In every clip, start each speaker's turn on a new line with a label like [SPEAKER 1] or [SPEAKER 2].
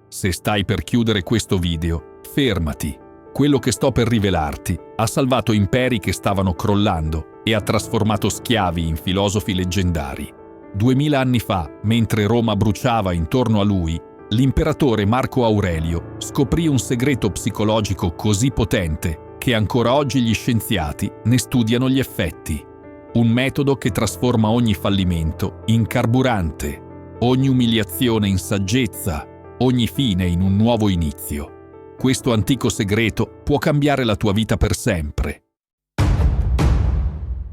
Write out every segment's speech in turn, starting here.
[SPEAKER 1] Se stai per chiudere questo video, fermati. Quello che sto per rivelarti ha salvato imperi che stavano crollando e ha trasformato schiavi in filosofi leggendari. 2000 anni fa, mentre Roma bruciava intorno a lui, l'imperatore Marco Aurelio scoprì un segreto psicologico così potente che ancora oggi gli scienziati ne studiano gli effetti. Un metodo che trasforma ogni fallimento in carburante, ogni umiliazione in saggezza, ogni fine in un nuovo inizio. Questo antico segreto può cambiare la tua vita per sempre.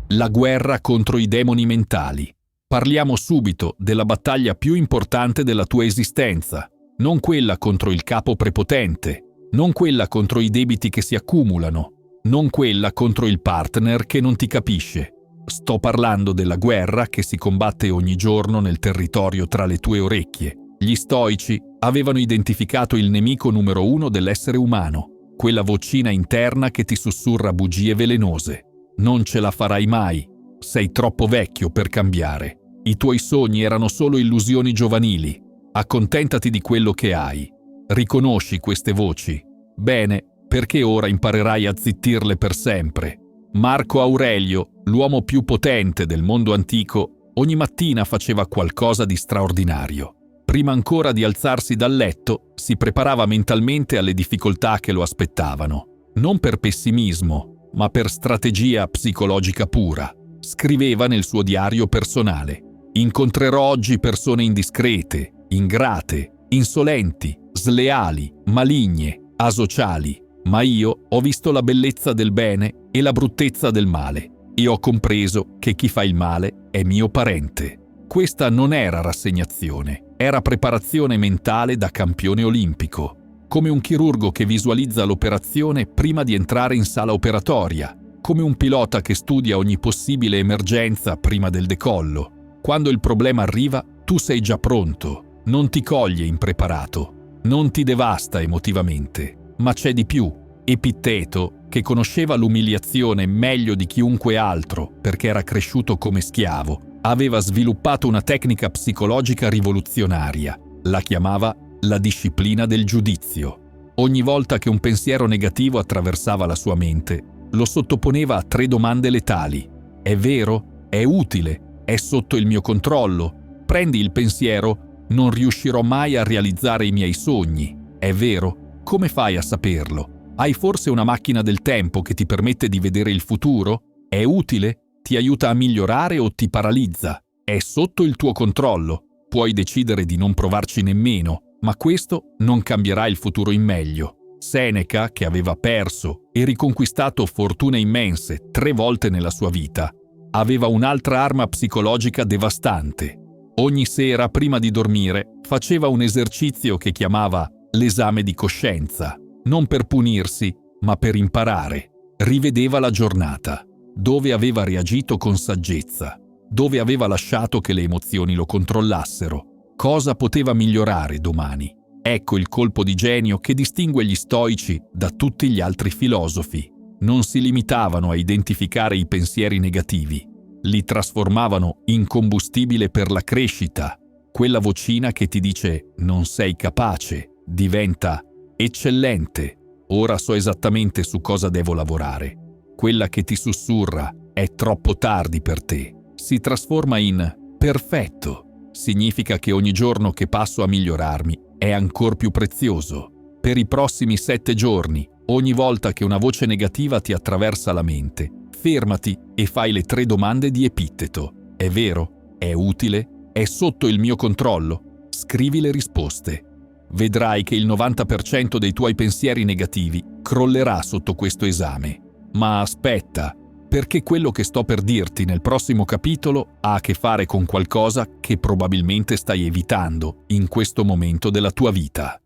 [SPEAKER 1] La guerra contro i demoni mentali. Parliamo subito della battaglia più importante della tua esistenza, non quella contro il capo prepotente, non quella contro i debiti che si accumulano, non quella contro il partner che non ti capisce. Sto parlando della guerra che si combatte ogni giorno nel territorio tra le tue orecchie. Gli stoici avevano identificato il nemico numero 1 dell'essere umano, quella vocina interna che ti sussurra bugie velenose. Non ce la farai mai. Sei troppo vecchio per cambiare. I tuoi sogni erano solo illusioni giovanili. Accontentati di quello che hai. Riconosci queste voci? Bene, perché ora imparerai a zittirle per sempre. Marco Aurelio, l'uomo più potente del mondo antico, ogni mattina faceva qualcosa di straordinario. Prima ancora di alzarsi dal letto, si preparava mentalmente alle difficoltà che lo aspettavano. Non per pessimismo, ma per strategia psicologica pura. Scriveva nel suo diario personale: «Incontrerò oggi persone indiscrete, ingrate, insolenti, sleali, maligne, asociali, ma io ho visto la bellezza del bene e la bruttezza del male e ho compreso che chi fa il male è mio parente». Questa non era rassegnazione, era preparazione mentale da campione olimpico, come un chirurgo che visualizza l'operazione prima di entrare in sala operatoria, come un pilota che studia ogni possibile emergenza prima del decollo. Quando il problema arriva, tu sei già pronto, non ti coglie impreparato, non ti devasta emotivamente, ma c'è di più. Epitteto, che conosceva l'umiliazione meglio di chiunque altro perché era cresciuto come schiavo, aveva sviluppato una tecnica psicologica rivoluzionaria. La chiamava la disciplina del giudizio. Ogni volta che un pensiero negativo attraversava la sua mente, lo sottoponeva a 3 domande letali. È vero? È utile? È sotto il mio controllo? Prendi il pensiero: non riuscirò mai a realizzare i miei sogni. È vero? Come fai a saperlo? Hai forse una macchina del tempo che ti permette di vedere il futuro? È utile? Ti aiuta a migliorare o ti paralizza? È sotto il tuo controllo. Puoi decidere di non provarci nemmeno, ma questo non cambierà il futuro in meglio. Seneca, che aveva perso e riconquistato fortune immense 3 volte nella sua vita, aveva un'altra arma psicologica devastante. Ogni sera, prima di dormire, faceva un esercizio che chiamava l'esame di coscienza. Non per punirsi, ma per imparare. Rivedeva la giornata, dove aveva reagito con saggezza, dove aveva lasciato che le emozioni lo controllassero, cosa poteva migliorare domani. Ecco il colpo di genio che distingue gli stoici da tutti gli altri filosofi. Non si limitavano a identificare i pensieri negativi, li trasformavano in combustibile per la crescita. Quella vocina che ti dice «non sei capace» diventa «eccellente, ora so esattamente su cosa devo lavorare». Quella che ti sussurra «è troppo tardi per te» si trasforma in «perfetto». Significa che ogni giorno che passo a migliorarmi è ancor più prezioso. Per i prossimi 7 giorni, ogni volta che una voce negativa ti attraversa la mente, fermati e fai le 3 domande di Epitteto. È vero? È utile? È sotto il mio controllo? Scrivi le risposte. Vedrai che il 90% dei tuoi pensieri negativi crollerà sotto questo esame. Ma aspetta, perché quello che sto per dirti nel prossimo capitolo ha a che fare con qualcosa che probabilmente stai evitando in questo momento della tua vita.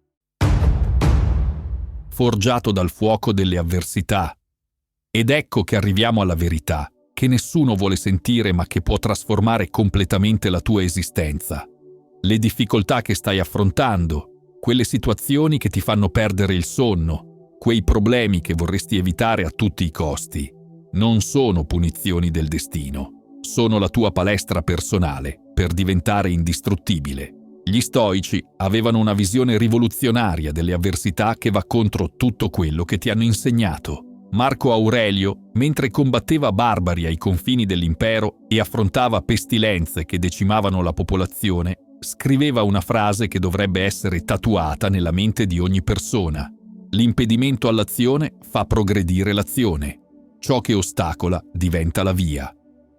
[SPEAKER 1] Forgiato dal fuoco delle avversità. Ed ecco che arriviamo alla verità, che nessuno vuole sentire ma che può trasformare completamente la tua esistenza. Le difficoltà che stai affrontando, quelle situazioni che ti fanno perdere il sonno, quei problemi che vorresti evitare a tutti i costi, non sono punizioni del destino, sono la tua palestra personale per diventare indistruttibile. Gli stoici avevano una visione rivoluzionaria delle avversità che va contro tutto quello che ti hanno insegnato. Marco Aurelio, mentre combatteva barbari ai confini dell'impero e affrontava pestilenze che decimavano la popolazione, scriveva una frase che dovrebbe essere tatuata nella mente di ogni persona. L'impedimento all'azione fa progredire l'azione. Ciò che ostacola diventa la via.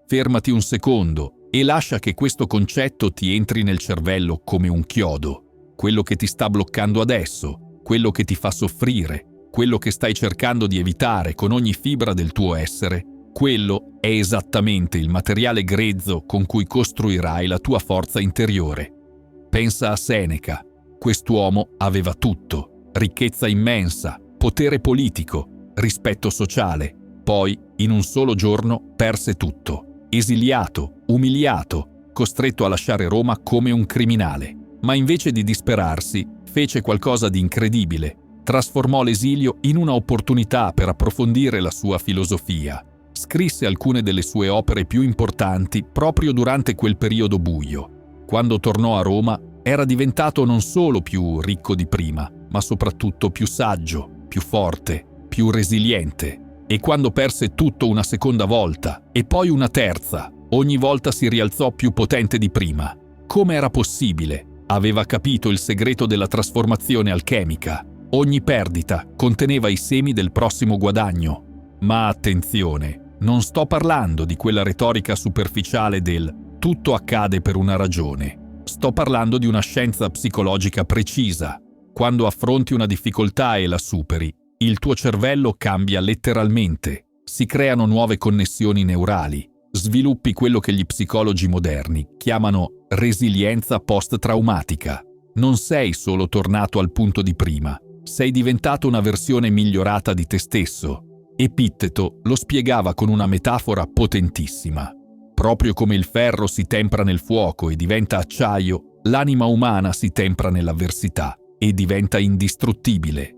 [SPEAKER 1] Fermati un secondo e lascia che questo concetto ti entri nel cervello come un chiodo. Quello che ti sta bloccando adesso, quello che ti fa soffrire, quello che stai cercando di evitare con ogni fibra del tuo essere, quello è esattamente il materiale grezzo con cui costruirai la tua forza interiore. Pensa a Seneca. Quest'uomo aveva tutto: ricchezza immensa, potere politico, rispetto sociale. Poi, in un solo giorno, perse tutto. Esiliato, umiliato, costretto a lasciare Roma come un criminale. Ma invece di disperarsi, fece qualcosa di incredibile. Trasformò l'esilio in una opportunità per approfondire la sua filosofia. Scrisse alcune delle sue opere più importanti proprio durante quel periodo buio. Quando tornò a Roma, era diventato non solo più ricco di prima, ma soprattutto più saggio, più forte, più resiliente. E quando perse tutto una seconda volta, e poi una terza, ogni volta si rialzò più potente di prima. Come era possibile? Aveva capito il segreto della trasformazione alchemica. Ogni perdita conteneva i semi del prossimo guadagno. Ma attenzione, non sto parlando di quella retorica superficiale del «tutto accade per una ragione». Sto parlando di una scienza psicologica precisa. Quando affronti una difficoltà e la superi, il tuo cervello cambia letteralmente. Si creano nuove connessioni neurali. Sviluppi quello che gli psicologi moderni chiamano resilienza post-traumatica. Non sei solo tornato al punto di prima. Sei diventato una versione migliorata di te stesso. Epitteto lo spiegava con una metafora potentissima. Proprio come il ferro si tempra nel fuoco e diventa acciaio, l'anima umana si tempra nell'avversità e diventa indistruttibile.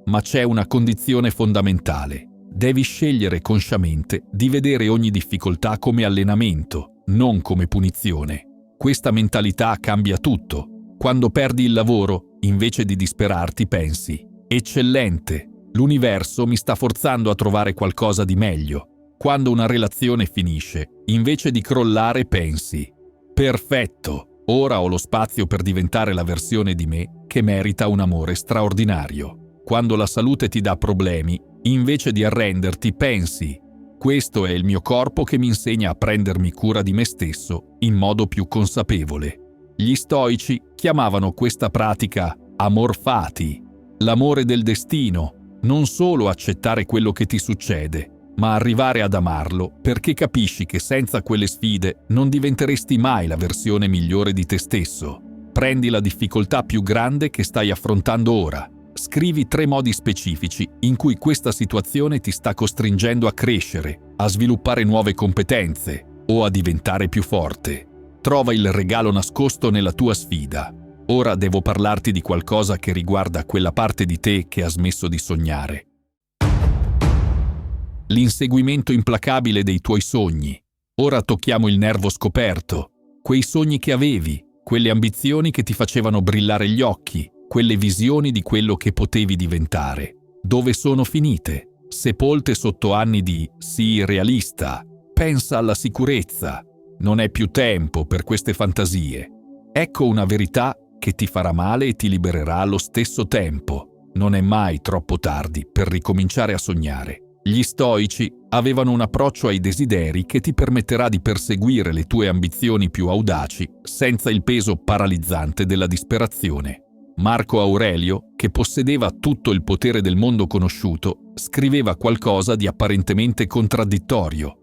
[SPEAKER 1] Ma c'è una condizione fondamentale. Devi scegliere consciamente di vedere ogni difficoltà come allenamento, non come punizione. Questa mentalità cambia tutto. Quando perdi il lavoro, invece di disperarti pensi: eccellente, l'universo mi sta forzando a trovare qualcosa di meglio. Quando una relazione finisce, invece di crollare pensi: perfetto, ora ho lo spazio per diventare la versione di me che merita un amore straordinario. Quando la salute ti dà problemi, invece di arrenderti pensi: questo è il mio corpo che mi insegna a prendermi cura di me stesso in modo più consapevole. Gli stoici chiamavano questa pratica amor fati, l'amore del destino, non solo accettare quello che ti succede, ma arrivare ad amarlo perché capisci che senza quelle sfide non diventeresti mai la versione migliore di te stesso. Prendi la difficoltà più grande che stai affrontando ora. Scrivi 3 modi specifici in cui questa situazione ti sta costringendo a crescere, a sviluppare nuove competenze o a diventare più forte. Trova il regalo nascosto nella tua sfida. Ora devo parlarti di qualcosa che riguarda quella parte di te che ha smesso di sognare. L'inseguimento implacabile dei tuoi sogni. Ora tocchiamo il nervo scoperto. Quei sogni che avevi, quelle ambizioni che ti facevano brillare gli occhi, quelle visioni di quello che potevi diventare. Dove sono finite? Sepolte sotto anni di «sii realista», «pensa alla sicurezza». Non è più tempo per queste fantasie. Ecco una verità che ti farà male e ti libererà allo stesso tempo. Non è mai troppo tardi per ricominciare a sognare. Gli stoici avevano un approccio ai desideri che ti permetterà di perseguire le tue ambizioni più audaci senza il peso paralizzante della disperazione. Marco Aurelio, che possedeva tutto il potere del mondo conosciuto, scriveva qualcosa di apparentemente contraddittorio.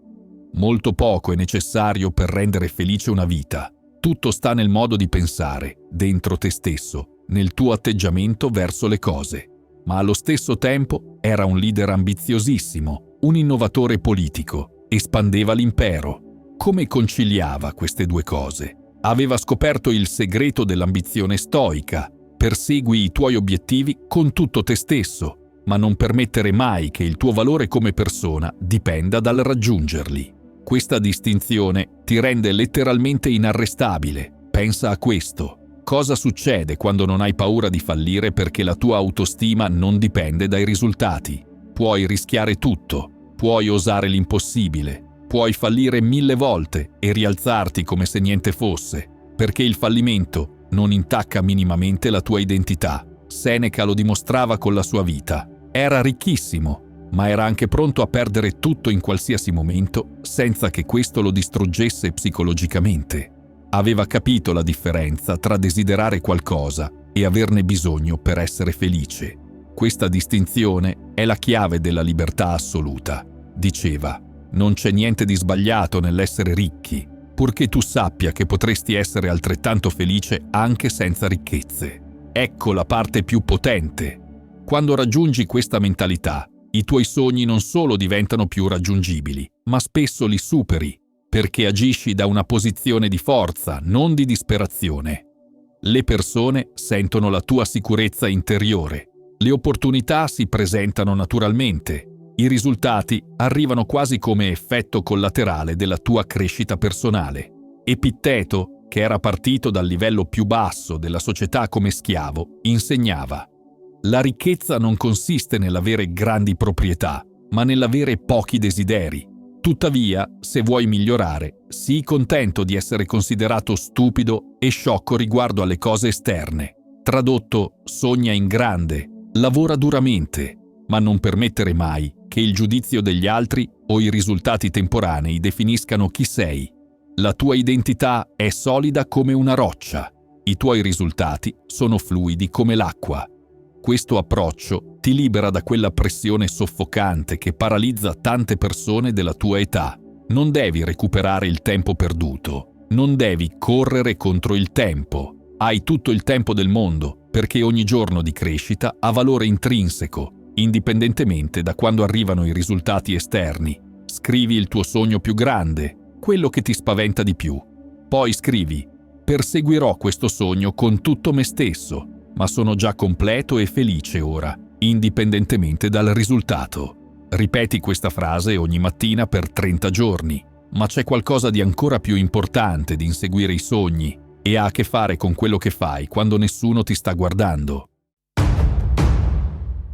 [SPEAKER 1] Molto poco è necessario per rendere felice una vita. Tutto sta nel modo di pensare, dentro te stesso, nel tuo atteggiamento verso le cose. Ma allo stesso tempo era un leader ambiziosissimo, un innovatore politico, espandeva l'impero. Come conciliava queste due cose? Aveva scoperto il segreto dell'ambizione stoica. Persegui i tuoi obiettivi con tutto te stesso, ma non permettere mai che il tuo valore come persona dipenda dal raggiungerli. Questa distinzione ti rende letteralmente inarrestabile. Pensa a questo. Cosa succede quando non hai paura di fallire perché la tua autostima non dipende dai risultati? Puoi rischiare tutto, puoi osare l'impossibile, puoi fallire 1000 volte e rialzarti come se niente fosse, perché il fallimento non intacca minimamente la tua identità. Seneca lo dimostrava con la sua vita. Era ricchissimo, ma era anche pronto a perdere tutto in qualsiasi momento senza che questo lo distruggesse psicologicamente. Aveva capito la differenza tra desiderare qualcosa e averne bisogno per essere felice. Questa distinzione è la chiave della libertà assoluta. Diceva: non c'è niente di sbagliato nell'essere ricchi, purché tu sappia che potresti essere altrettanto felice anche senza ricchezze. Ecco la parte più potente. Quando raggiungi questa mentalità, i tuoi sogni non solo diventano più raggiungibili, ma spesso li superi, perché agisci da una posizione di forza, non di disperazione. Le persone sentono la tua sicurezza interiore. Le opportunità si presentano naturalmente. I risultati arrivano quasi come effetto collaterale della tua crescita personale. Epitteto, che era partito dal livello più basso della società come schiavo, insegnava: la ricchezza non consiste nell'avere grandi proprietà, ma nell'avere pochi desideri. Tuttavia, se vuoi migliorare, sii contento di essere considerato stupido e sciocco riguardo alle cose esterne. Tradotto, sogna in grande, lavora duramente, ma non permettere mai che il giudizio degli altri o i risultati temporanei definiscano chi sei. La tua identità è solida come una roccia. I tuoi risultati sono fluidi come l'acqua. Questo approccio ti libera da quella pressione soffocante che paralizza tante persone della tua età. Non devi recuperare il tempo perduto. Non devi correre contro il tempo. Hai tutto il tempo del mondo, perché ogni giorno di crescita ha valore intrinseco, indipendentemente da quando arrivano i risultati esterni. Scrivi il tuo sogno più grande, quello che ti spaventa di più. Poi scrivi: perseguirò questo sogno con tutto me stesso, ma sono già completo e felice ora, indipendentemente dal risultato. Ripeti questa frase ogni mattina per 30 giorni, ma c'è qualcosa di ancora più importante di inseguire i sogni e ha a che fare con quello che fai quando nessuno ti sta guardando.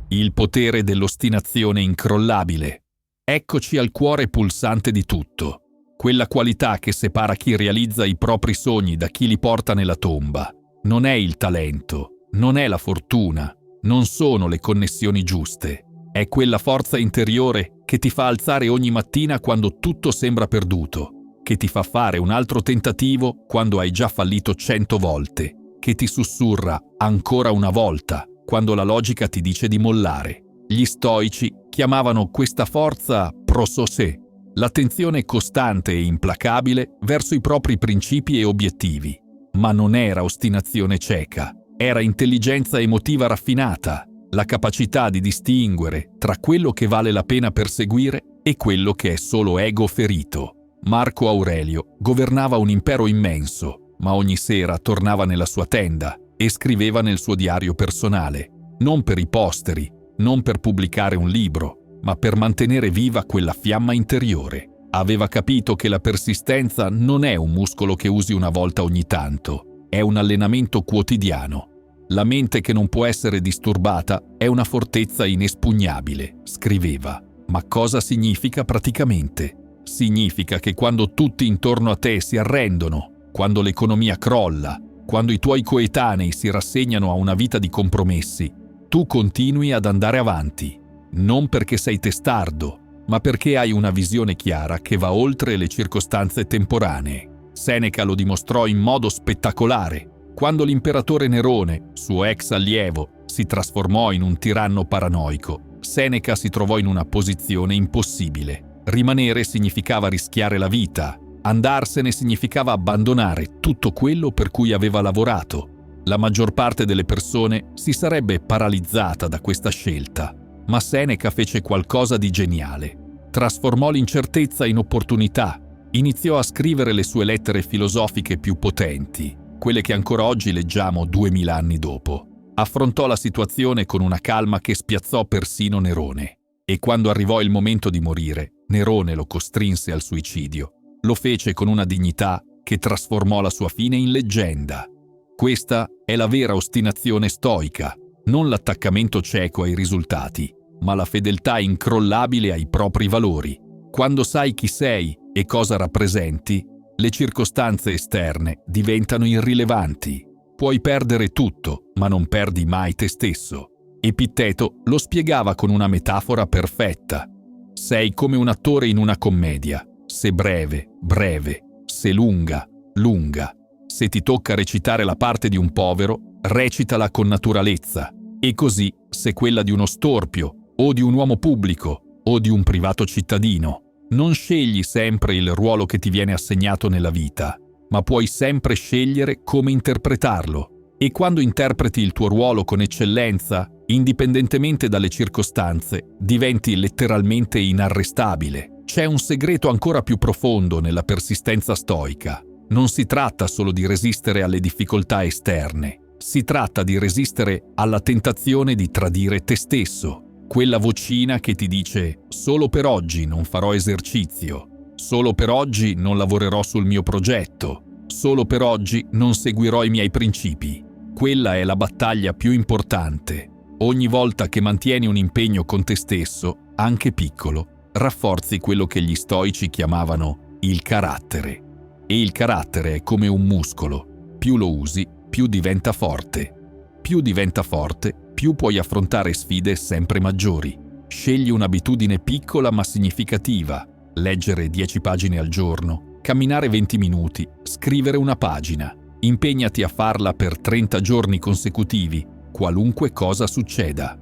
[SPEAKER 1] Il potere dell'ostinazione incrollabile. Eccoci al cuore pulsante di tutto, quella qualità che separa chi realizza i propri sogni da chi li porta nella tomba. Non è il talento, non è la fortuna, non sono le connessioni giuste. È quella forza interiore che ti fa alzare ogni mattina quando tutto sembra perduto, che ti fa fare un altro tentativo quando hai già fallito 100 volte, che ti sussurra ancora una volta quando la logica ti dice di mollare. Gli stoici chiamavano questa forza prososè, l'attenzione costante e implacabile verso i propri principi e obiettivi. Ma non era ostinazione cieca, era intelligenza emotiva raffinata, la capacità di distinguere tra quello che vale la pena perseguire e quello che è solo ego ferito. Marco Aurelio governava un impero immenso, ma ogni sera tornava nella sua tenda e scriveva nel suo diario personale, non per i posteri, non per pubblicare un libro, ma per mantenere viva quella fiamma interiore. Aveva capito che la persistenza non è un muscolo che usi una volta ogni tanto, è un allenamento quotidiano. La mente che non può essere disturbata è una fortezza inespugnabile, scriveva. Ma cosa significa praticamente? Significa che quando tutti intorno a te si arrendono, quando l'economia crolla, quando i tuoi coetanei si rassegnano a una vita di compromessi, tu continui ad andare avanti, non perché sei testardo, ma perché hai una visione chiara che va oltre le circostanze temporanee. Seneca lo dimostrò in modo spettacolare, quando l'imperatore Nerone, suo ex allievo, si trasformò in un tiranno paranoico. Seneca si trovò in una posizione impossibile. Rimanere significava rischiare la vita, andarsene significava abbandonare tutto quello per cui aveva lavorato. La maggior parte delle persone si sarebbe paralizzata da questa scelta, ma Seneca fece qualcosa di geniale. Trasformò l'incertezza in opportunità, iniziò a scrivere le sue lettere filosofiche più potenti, quelle che ancora oggi leggiamo 2000 anni dopo. Affrontò la situazione con una calma che spiazzò persino Nerone. E quando arrivò il momento di morire, Nerone lo costrinse al suicidio. Lo fece con una dignità che trasformò la sua fine in leggenda. Questa è la vera ostinazione stoica, non l'attaccamento cieco ai risultati, ma la fedeltà incrollabile ai propri valori. Quando sai chi sei e cosa rappresenti, le circostanze esterne diventano irrilevanti. Puoi perdere tutto, ma non perdi mai te stesso. Epitteto lo spiegava con una metafora perfetta. Sei come un attore in una commedia. Se breve, breve. Se lunga, lunga. Se ti tocca recitare la parte di un povero, recitala con naturalezza. E così, se quella di uno storpio, o di un uomo pubblico, o di un privato cittadino, non scegli sempre il ruolo che ti viene assegnato nella vita, ma puoi sempre scegliere come interpretarlo. E quando interpreti il tuo ruolo con eccellenza, indipendentemente dalle circostanze, diventi letteralmente inarrestabile. C'è un segreto ancora più profondo nella persistenza stoica. Non si tratta solo di resistere alle difficoltà esterne, si tratta di resistere alla tentazione di tradire te stesso. Quella vocina che ti dice «Solo per oggi non farò esercizio», «Solo per oggi non lavorerò sul mio progetto», «Solo per oggi non seguirò i miei principi». Quella è la battaglia più importante. Ogni volta che mantieni un impegno con te stesso, anche piccolo, rafforzi quello che gli stoici chiamavano il carattere. E il carattere è come un muscolo. Più lo usi, più diventa forte. Più diventa forte, più puoi affrontare sfide sempre maggiori. Scegli un'abitudine piccola ma significativa. Leggere 10 pagine al giorno, camminare 20 minuti, scrivere una pagina. Impegnati a farla per 30 giorni consecutivi, qualunque cosa succeda.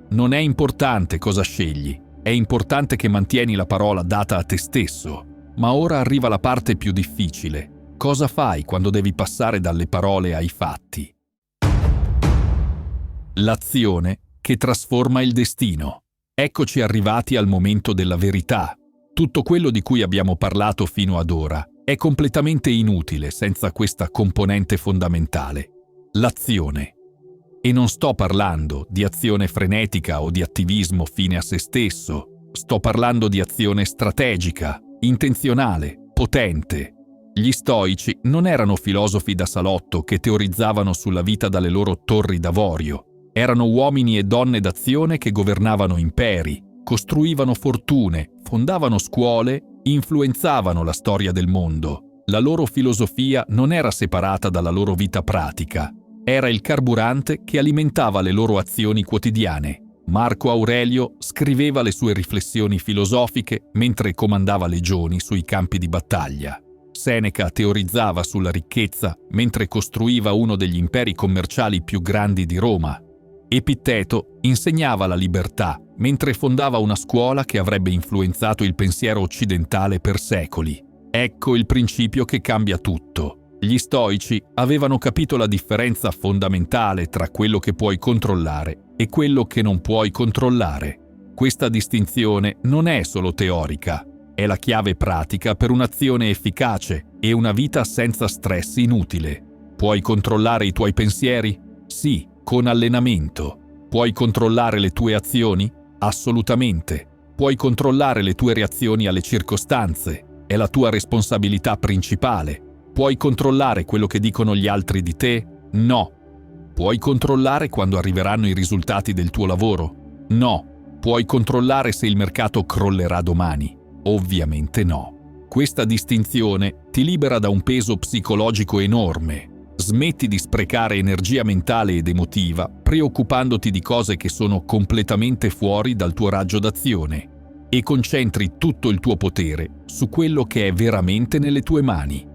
[SPEAKER 1] Non è importante cosa scegli, è importante che mantieni la parola data a te stesso. Ma ora arriva la parte più difficile. Cosa fai quando devi passare dalle parole ai fatti? L'azione che trasforma il destino. Eccoci arrivati al momento della verità. Tutto quello di cui abbiamo parlato fino ad ora è completamente inutile senza questa componente fondamentale, l'azione. E non sto parlando di azione frenetica o di attivismo fine a se stesso, sto parlando di azione strategica, intenzionale, potente. Gli stoici non erano filosofi da salotto che teorizzavano sulla vita dalle loro torri d'avorio. Erano uomini e donne d'azione che governavano imperi, costruivano fortune, fondavano scuole, influenzavano la storia del mondo. La loro filosofia non era separata dalla loro vita pratica. Era il carburante che alimentava le loro azioni quotidiane. Marco Aurelio scriveva le sue riflessioni filosofiche mentre comandava legioni sui campi di battaglia. Seneca teorizzava sulla ricchezza mentre costruiva uno degli imperi commerciali più grandi di Roma. Epitteto insegnava la libertà mentre fondava una scuola che avrebbe influenzato il pensiero occidentale per secoli. Ecco il principio che cambia tutto. Gli stoici avevano capito la differenza fondamentale tra quello che puoi controllare e quello che non puoi controllare. Questa distinzione non è solo teorica, è la chiave pratica per un'azione efficace e una vita senza stress inutile. Puoi controllare i tuoi pensieri? Sì, con allenamento. Puoi controllare le tue azioni? Assolutamente. Puoi controllare le tue reazioni alle circostanze? È la tua responsabilità principale. Puoi controllare quello che dicono gli altri di te? No. Puoi controllare quando arriveranno i risultati del tuo lavoro? No. Puoi controllare se il mercato crollerà domani? Ovviamente no. Questa distinzione ti libera da un peso psicologico enorme. Smetti di sprecare energia mentale ed emotiva preoccupandoti di cose che sono completamente fuori dal tuo raggio d'azione e concentri tutto il tuo potere su quello che è veramente nelle tue mani.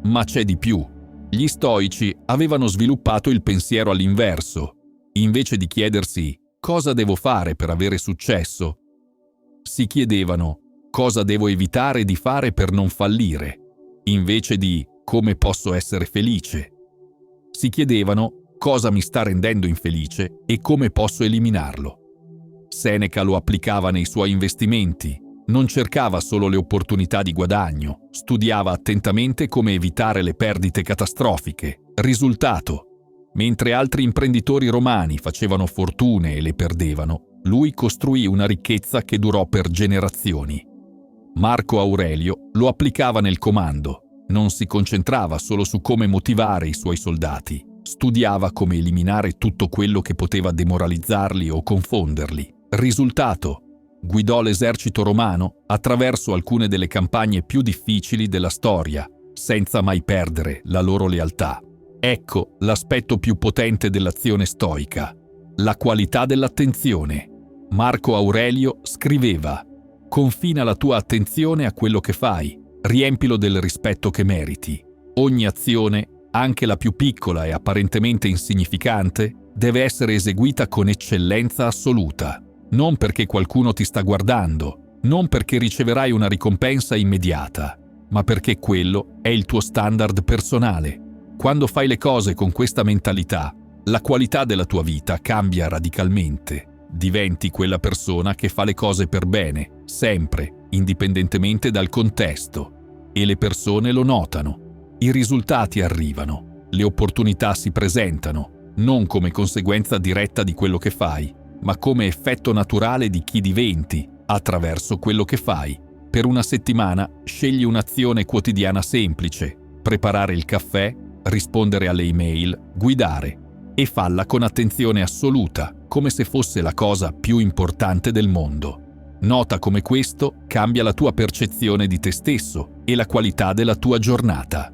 [SPEAKER 1] Ma c'è di più. Gli stoici avevano sviluppato il pensiero all'inverso. Invece di chiedersi «cosa devo fare per avere successo?», si chiedevano «cosa devo evitare di fare per non fallire?», invece di «come posso essere felice?». Si chiedevano «cosa mi sta rendendo infelice e come posso eliminarlo?». Seneca lo applicava nei suoi investimenti. Non cercava solo le opportunità di guadagno, studiava attentamente come evitare le perdite catastrofiche. Risultato: mentre altri imprenditori romani facevano fortune e le perdevano, lui costruì una ricchezza che durò per generazioni. Marco Aurelio lo applicava nel comando, non si concentrava solo su come motivare i suoi soldati, Studiava come eliminare tutto quello che poteva demoralizzarli o confonderli. Risultato: guidò l'esercito romano attraverso alcune delle campagne più difficili della storia, senza mai perdere la loro lealtà. Ecco l'aspetto più potente dell'azione stoica: la qualità dell'attenzione. Marco Aurelio scriveva: confina la tua attenzione a quello che fai, riempilo del rispetto che meriti. Ogni azione, anche la più piccola e apparentemente insignificante, deve essere eseguita con eccellenza assoluta. Non perché qualcuno ti sta guardando, non perché riceverai una ricompensa immediata, ma perché quello è il tuo standard personale. Quando fai le cose con questa mentalità, la qualità della tua vita cambia radicalmente. Diventi quella persona che fa le cose per bene, sempre, indipendentemente dal contesto. E le persone lo notano. I risultati arrivano. Le opportunità si presentano, non come conseguenza diretta di quello che fai, ma come effetto naturale di chi diventi, attraverso quello che fai. Per una settimana scegli un'azione quotidiana semplice: preparare il caffè, rispondere alle email, guidare. E falla con attenzione assoluta, come se fosse la cosa più importante del mondo. Nota come questo cambia la tua percezione di te stesso e la qualità della tua giornata.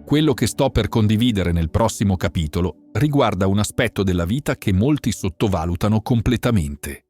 [SPEAKER 1] Quello che sto per condividere nel prossimo capitolo riguarda un aspetto della vita che molti sottovalutano completamente.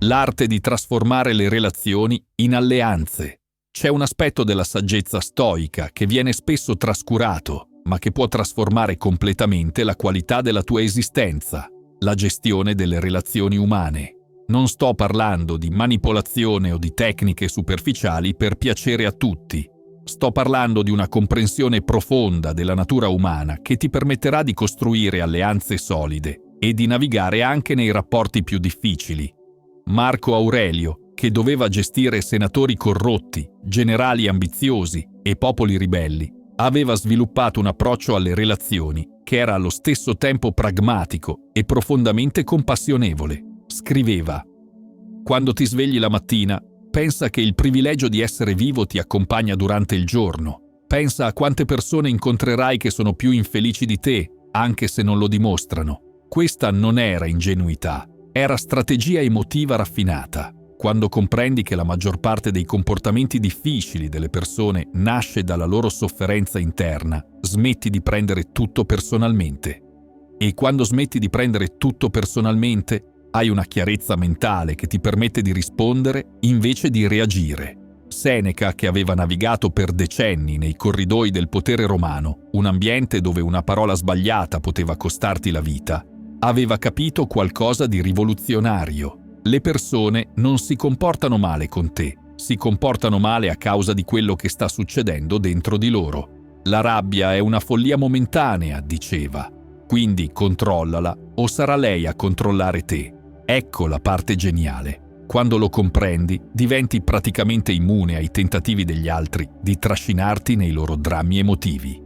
[SPEAKER 1] L'arte di trasformare le relazioni in alleanze. C'è un aspetto della saggezza stoica che viene spesso trascurato, ma che può trasformare completamente la qualità della tua esistenza: la gestione delle relazioni umane. Non sto parlando di manipolazione o di tecniche superficiali per piacere a tutti. Sto parlando di una comprensione profonda della natura umana che ti permetterà di costruire alleanze solide e di navigare anche nei rapporti più difficili. Marco Aurelio, che doveva gestire senatori corrotti, generali ambiziosi e popoli ribelli, aveva sviluppato un approccio alle relazioni che era allo stesso tempo pragmatico e profondamente compassionevole. Scriveva: quando ti svegli la mattina, pensa che il privilegio di essere vivo ti accompagna durante il giorno. Pensa a quante persone incontrerai che sono più infelici di te, anche se non lo dimostrano. Questa non era ingenuità, era strategia emotiva raffinata. Quando comprendi che la maggior parte dei comportamenti difficili delle persone nasce dalla loro sofferenza interna, smetti di prendere tutto personalmente. E quando smetti di prendere tutto personalmente, hai una chiarezza mentale che ti permette di rispondere invece di reagire. Seneca, che aveva navigato per decenni nei corridoi del potere romano, un ambiente dove una parola sbagliata poteva costarti la vita, aveva capito qualcosa di rivoluzionario. Le persone non si comportano male con te, si comportano male a causa di quello che sta succedendo dentro di loro. La rabbia è una follia momentanea, diceva, quindi controllala o sarà lei a controllare te. Ecco la parte geniale. Quando lo comprendi, diventi praticamente immune ai tentativi degli altri di trascinarti nei loro drammi emotivi.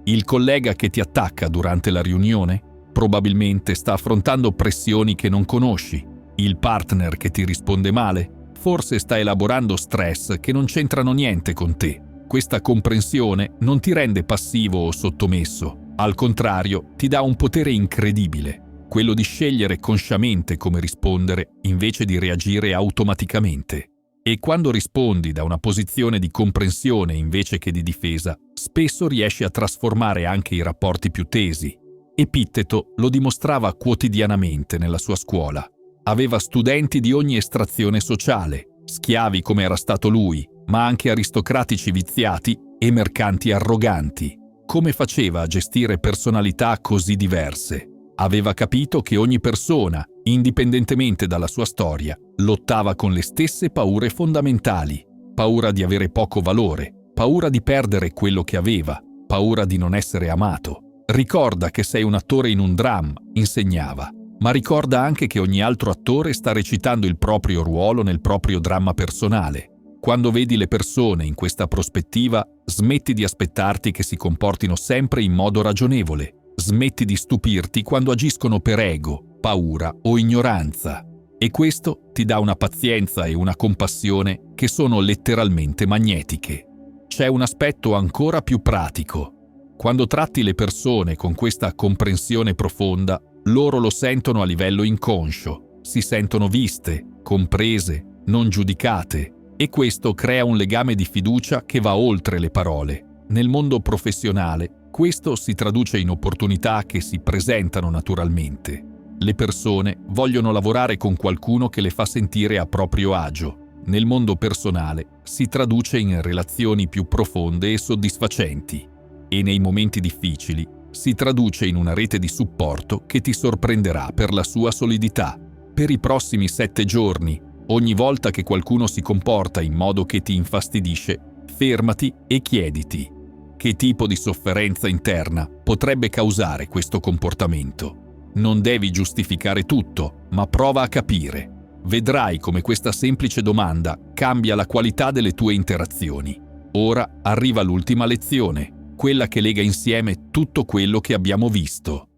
[SPEAKER 1] Il collega che ti attacca durante la riunione probabilmente sta affrontando pressioni che non conosci. Il partner che ti risponde male forse sta elaborando stress che non c'entrano niente con te. Questa comprensione non ti rende passivo o sottomesso, al contrario, ti dà un potere incredibile, quello di scegliere consciamente come rispondere invece di reagire automaticamente. E quando rispondi da una posizione di comprensione invece che di difesa, spesso riesci a trasformare anche i rapporti più tesi. Epitteto lo dimostrava quotidianamente nella sua scuola. Aveva studenti di ogni estrazione sociale, schiavi come era stato lui, ma anche aristocratici viziati e mercanti arroganti. Come faceva a gestire personalità così diverse? Aveva capito che ogni persona, indipendentemente dalla sua storia, lottava con le stesse paure fondamentali: paura di avere poco valore, paura di perdere quello che aveva, paura di non essere amato. Ricorda che sei un attore in un dramma, insegnava, ma ricorda anche che ogni altro attore sta recitando il proprio ruolo nel proprio dramma personale. Quando vedi le persone in questa prospettiva, smetti di aspettarti che si comportino sempre in modo ragionevole. Smetti di stupirti quando agiscono per ego, paura o ignoranza. E questo ti dà una pazienza e una compassione che sono letteralmente magnetiche. C'è un aspetto ancora più pratico. Quando tratti le persone con questa comprensione profonda, loro lo sentono a livello inconscio, si sentono viste, comprese, non giudicate, e questo crea un legame di fiducia che va oltre le parole. Nel mondo professionale, questo si traduce in opportunità che si presentano naturalmente. Le persone vogliono lavorare con qualcuno che le fa sentire a proprio agio. Nel mondo personale si traduce in relazioni più profonde e soddisfacenti. E nei momenti difficili si traduce in una rete di supporto che ti sorprenderà per la sua solidità. Per i prossimi 7 giorni, ogni volta che qualcuno si comporta in modo che ti infastidisce, fermati e chiediti: che tipo di sofferenza interna potrebbe causare questo comportamento? Non devi giustificare tutto, ma prova a capire. Vedrai come questa semplice domanda cambia la qualità delle tue interazioni. Ora arriva l'ultima lezione, quella che lega insieme tutto quello che abbiamo visto.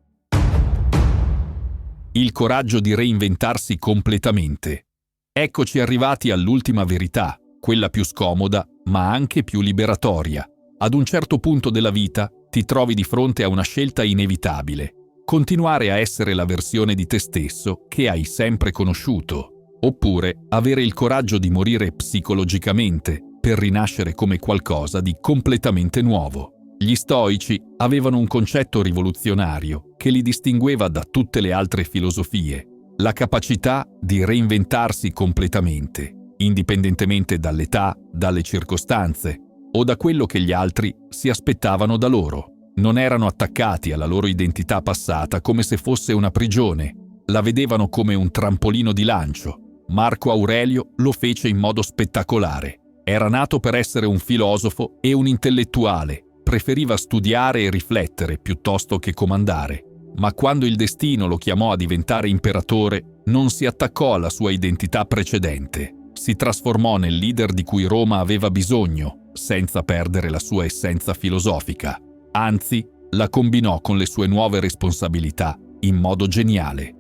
[SPEAKER 1] Il coraggio di reinventarsi completamente. Eccoci arrivati all'ultima verità, quella più scomoda, ma anche più liberatoria. Ad un certo punto della vita ti trovi di fronte a una scelta inevitabile: continuare a essere la versione di te stesso che hai sempre conosciuto, oppure avere il coraggio di morire psicologicamente per rinascere come qualcosa di completamente nuovo. Gli stoici avevano un concetto rivoluzionario che li distingueva da tutte le altre filosofie: la capacità di reinventarsi completamente, indipendentemente dall'età, dalle circostanze o da quello che gli altri si aspettavano da loro. Non erano attaccati alla loro identità passata come se fosse una prigione, la vedevano come un trampolino di lancio. Marco Aurelio lo fece in modo spettacolare. Era nato per essere un filosofo e un intellettuale, preferiva studiare e riflettere piuttosto che comandare. Ma quando il destino lo chiamò a diventare imperatore, non si attaccò alla sua identità precedente. Si trasformò nel leader di cui Roma aveva bisogno, senza perdere la sua essenza filosofica. Anzi, la combinò con le sue nuove responsabilità in modo geniale.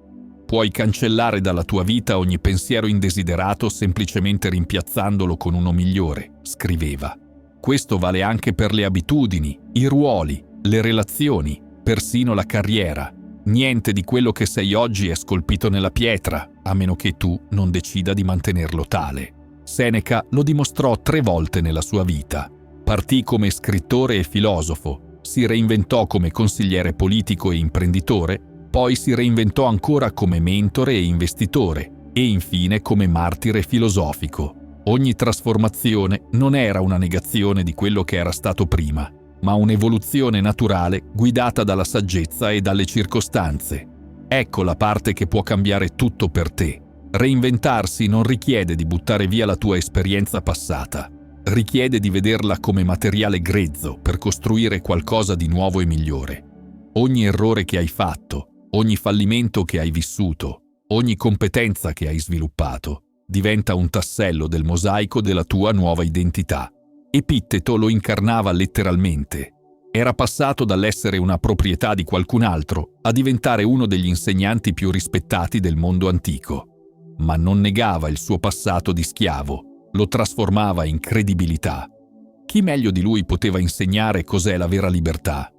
[SPEAKER 1] Puoi cancellare dalla tua vita ogni pensiero indesiderato semplicemente rimpiazzandolo con uno migliore, scriveva. Questo vale anche per le abitudini, i ruoli, le relazioni, persino la carriera. Niente di quello che sei oggi è scolpito nella pietra, a meno che tu non decida di mantenerlo tale. Seneca lo dimostrò 3 volte nella sua vita. Partì come scrittore e filosofo, si reinventò come consigliere politico e imprenditore, poi si reinventò ancora come mentore e investitore, e infine come martire filosofico. Ogni trasformazione non era una negazione di quello che era stato prima, ma un'evoluzione naturale guidata dalla saggezza e dalle circostanze. Ecco la parte che può cambiare tutto per te. Reinventarsi non richiede di buttare via la tua esperienza passata, richiede di vederla come materiale grezzo per costruire qualcosa di nuovo e migliore. Ogni errore che hai fatto, ogni fallimento che hai vissuto, ogni competenza che hai sviluppato, diventa un tassello del mosaico della tua nuova identità. Epitteto lo incarnava letteralmente. Era passato dall'essere una proprietà di qualcun altro a diventare uno degli insegnanti più rispettati del mondo antico. Ma non negava il suo passato di schiavo, lo trasformava in credibilità. Chi meglio di lui poteva insegnare cos'è la vera libertà?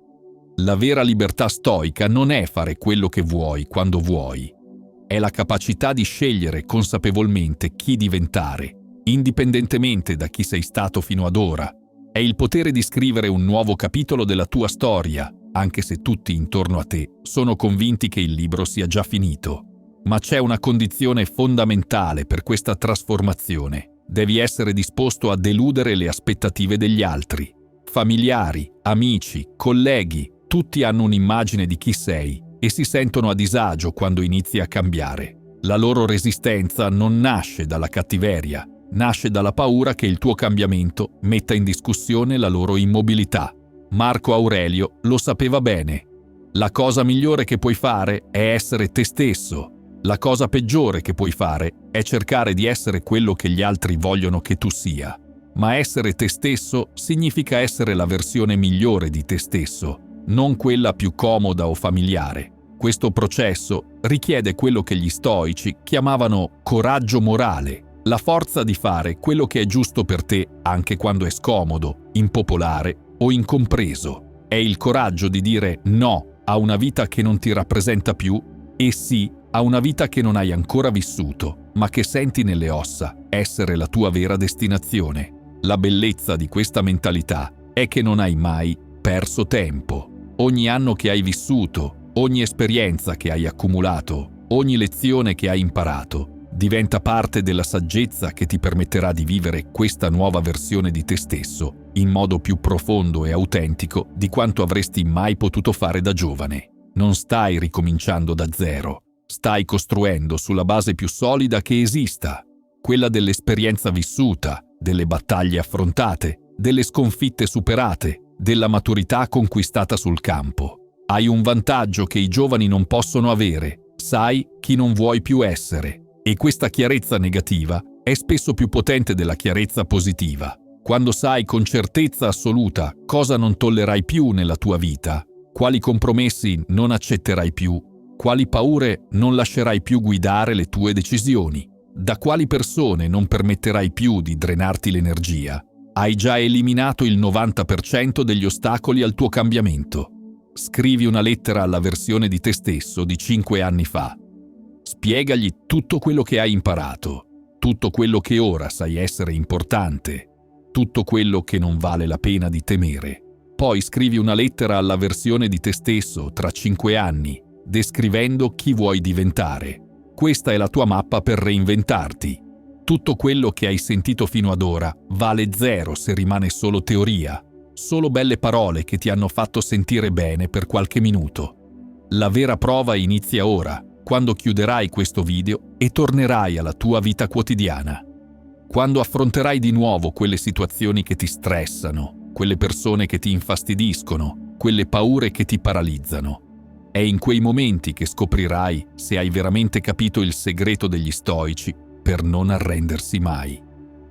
[SPEAKER 1] La vera libertà stoica non è fare quello che vuoi quando vuoi. È la capacità di scegliere consapevolmente chi diventare, indipendentemente da chi sei stato fino ad ora. È il potere di scrivere un nuovo capitolo della tua storia, anche se tutti intorno a te sono convinti che il libro sia già finito. Ma c'è una condizione fondamentale per questa trasformazione. Devi essere disposto a deludere le aspettative degli altri. Familiari, amici, colleghi, tutti hanno un'immagine di chi sei e si sentono a disagio quando inizi a cambiare. La loro resistenza non nasce dalla cattiveria, nasce dalla paura che il tuo cambiamento metta in discussione la loro immobilità. Marco Aurelio lo sapeva bene. La cosa migliore che puoi fare è essere te stesso. La cosa peggiore che puoi fare è cercare di essere quello che gli altri vogliono che tu sia. Ma essere te stesso significa essere la versione migliore di te stesso, non quella più comoda o familiare. Questo processo richiede quello che gli stoici chiamavano coraggio morale, la forza di fare quello che è giusto per te anche quando è scomodo, impopolare o incompreso. È il coraggio di dire no a una vita che non ti rappresenta più e sì a una vita che non hai ancora vissuto, ma che senti nelle ossa essere la tua vera destinazione. La bellezza di questa mentalità è che non hai mai perso tempo. Ogni anno che hai vissuto, ogni esperienza che hai accumulato, ogni lezione che hai imparato, diventa parte della saggezza che ti permetterà di vivere questa nuova versione di te stesso in modo più profondo e autentico di quanto avresti mai potuto fare da giovane. Non stai ricominciando da zero, stai costruendo sulla base più solida che esista, quella dell'esperienza vissuta, delle battaglie affrontate, delle sconfitte superate, della maturità conquistata sul campo. Hai un vantaggio che i giovani non possono avere, sai chi non vuoi più essere. E questa chiarezza negativa è spesso più potente della chiarezza positiva. Quando sai con certezza assoluta cosa non tollerai più nella tua vita, quali compromessi non accetterai più, quali paure non lascerai più guidare le tue decisioni, da quali persone non permetterai più di drenarti l'energia, hai già eliminato il 90% degli ostacoli al tuo cambiamento. Scrivi una lettera alla versione di te stesso di 5 anni fa. Spiegagli tutto quello che hai imparato, tutto quello che ora sai essere importante, tutto quello che non vale la pena di temere. Poi scrivi una lettera alla versione di te stesso tra 5 anni, descrivendo chi vuoi diventare. Questa è la tua mappa per reinventarti. Tutto quello che hai sentito fino ad ora vale zero se rimane solo teoria, solo belle parole che ti hanno fatto sentire bene per qualche minuto. La vera prova inizia ora, quando chiuderai questo video e tornerai alla tua vita quotidiana. Quando affronterai di nuovo quelle situazioni che ti stressano, quelle persone che ti infastidiscono, quelle paure che ti paralizzano. È in quei momenti che scoprirai se hai veramente capito il segreto degli stoici per non arrendersi mai.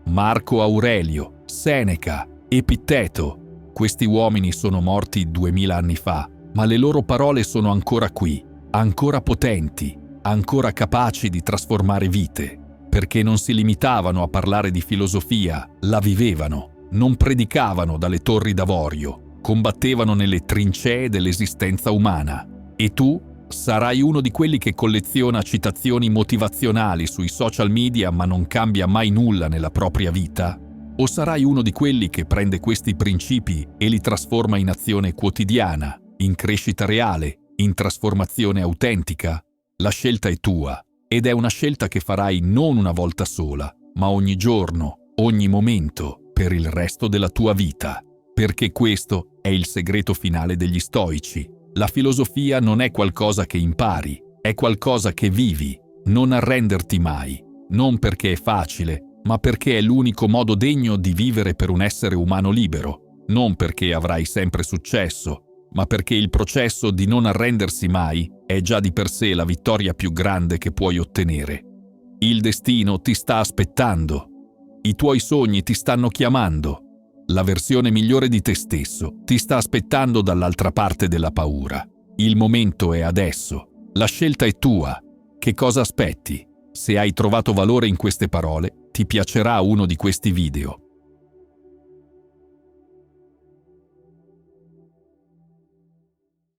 [SPEAKER 1] Marco Aurelio, Seneca, Epitteto, questi uomini sono morti 2000 anni fa, ma le loro parole sono ancora qui, ancora potenti, ancora capaci di trasformare vite, perché non si limitavano a parlare di filosofia, la vivevano, non predicavano dalle torri d'avorio, combattevano nelle trincee dell'esistenza umana. E tu sarai uno di quelli che colleziona citazioni motivazionali sui social media ma non cambia mai nulla nella propria vita? O sarai uno di quelli che prende questi principi e li trasforma in azione quotidiana, in crescita reale, in trasformazione autentica? La scelta è tua, ed è una scelta che farai non una volta sola, ma ogni giorno, ogni momento, per il resto della tua vita. Perché questo è il segreto finale degli stoici. La filosofia non è qualcosa che impari, è qualcosa che vivi. Non arrenderti mai, non perché è facile, ma perché è l'unico modo degno di vivere per un essere umano libero. Non perché avrai sempre successo, ma perché il processo di non arrendersi mai è già di per sé la vittoria più grande che puoi ottenere. Il destino ti sta aspettando. I tuoi sogni ti stanno chiamando. La versione migliore di te stesso ti sta aspettando dall'altra parte della paura. Il momento è adesso. La scelta è tua. Che cosa aspetti? Se hai trovato valore in queste parole, ti piacerà uno di questi video.